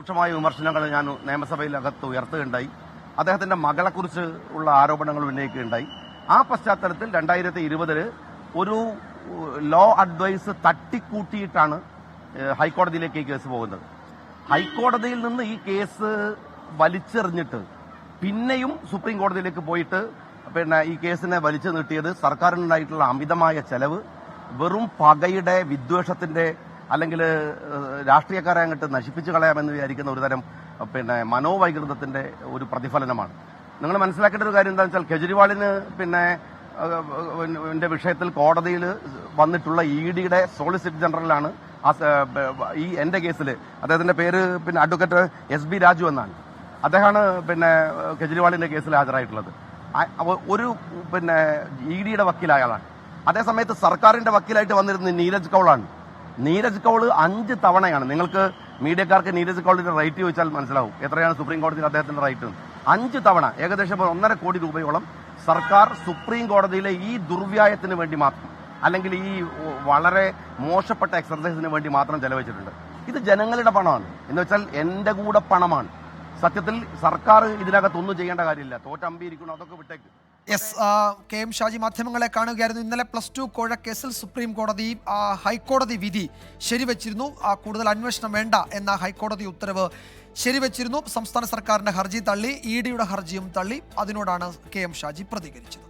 രൂക്ഷമായ വിമർശനങ്ങൾ ഞാൻ നിയമസഭയിലകത്ത് ഉയർത്തുകയുണ്ടായി. അദ്ദേഹത്തിന്റെ മകളെക്കുറിച്ച് ഉള്ള ആരോപണങ്ങൾ ഉന്നയിക്കുകയുണ്ടായി. ആ പശ്ചാത്തലത്തിൽ 2020 ഒരു ലോ അഡ്വൈസ് തട്ടിക്കൂട്ടിയിട്ടാണ് ഹൈക്കോടതിയിലേക്ക് ഈ കേസ് പോകുന്നത്. ഹൈക്കോടതിയിൽ നിന്ന് ഈ കേസ് വലിച്ചെറിഞ്ഞിട്ട് പിന്നെയും സുപ്രീം കോടതിയിലേക്ക് പോയിട്ട് ഈ കേസിനെ വലിച്ചു നീട്ടിയത് സർക്കാരിനുണ്ടായിട്ടുള്ള അമിതമായ ചെലവ്, വെറും പകയുടെ, വിദ്വേഷത്തിന്റെ, അല്ലെങ്കിൽ രാഷ്ട്രീയക്കാരെ അങ്ങോട്ട് നശിപ്പിച്ചു കളയാമെന്ന് വിചാരിക്കുന്ന ഒരുതരം മനോവൈകൃതത്തിന്റെ ഒരു പ്രതിഫലനമാണ്. നിങ്ങൾ മനസ്സിലാക്കേണ്ട ഒരു കാര്യം എന്താണെന്ന് വെച്ചാൽ, കെജ്രിവാളിന് വിഷയത്തിൽ കോടതിയിൽ വന്നിട്ടുള്ള ഇഡിയുടെ സോളിസിറ്റർ ജനറലാണ് ഈ എന്റെ കേസിൽ. അദ്ദേഹത്തിന്റെ പേര് അഡ്വക്കേറ്റ് SB രാജു എന്നാണ്. അദ്ദേഹമാണ് കെജ്രിവാളിന്റെ കേസിൽ ഹാജരായിട്ടുള്ളത്. ഒരു ഇഡിയുടെ വക്കീലായ ആളാണ്. അതേസമയത്ത് സർക്കാരിന്റെ വക്കീലായിട്ട് വന്നിരുന്നത് നീരജ് കൌളാണ്. നീരജ് കൌൾ 5 തവണയാണ്, നിങ്ങൾക്ക് മീഡിയക്കാർക്ക് നീരജ് കൌളിന്റെ റേറ്റ് ചോദിച്ചാൽ മനസ്സിലാവും എത്രയാണ് സുപ്രീം കോടതിയിൽ അദ്ദേഹത്തിന്റെ റേറ്റ്. 5 തവണ ഏകദേശം 1.5 കോടി രൂപയോളം സർക്കാർ സുപ്രീം കോടതിയിലെ ഈ ദുർവ്യായത്തിന് വേണ്ടി മാത്രം, അല്ലെങ്കിൽ ഈ വളരെ മോശപ്പെട്ട എക്സർസൈസിന് വേണ്ടി മാത്രം ചെലവഴിച്ചിട്ടുണ്ട്. ഇത് ജനങ്ങളുടെ പണമാണ്, എന്ന് വെച്ചാൽ എന്റെ കൂടെ പണമാണ്. സത്യത്തിൽ സർക്കാർ ഇതിനകത്തൊന്നും ചെയ്യേണ്ട കാര്യമില്ല. തോറ്റമ്പിയിരിക്കണം, അതൊക്കെ വിട്ടേക്ക്. KM ഷാജി മാധ്യമങ്ങളെ കാണുകയായിരുന്നു. ഇന്നലെ +2 കോഴക്കേസിൽ സുപ്രീം കോടതി ഹൈക്കോടതി വിധി ശരിവച്ചിരുന്നു. കൂടുതൽ അന്വേഷണം വേണ്ട എന്ന ഹൈക്കോടതി ഉത്തരവ് ശരിവച്ചിരുന്നു. സംസ്ഥാന സർക്കാരിന്റെ ഹർജി തള്ളി, ഇഡിയുടെ ഹർജിയും തള്ളി. അതിനോടാണ് KM ഷാജി പ്രതികരിച്ചത്.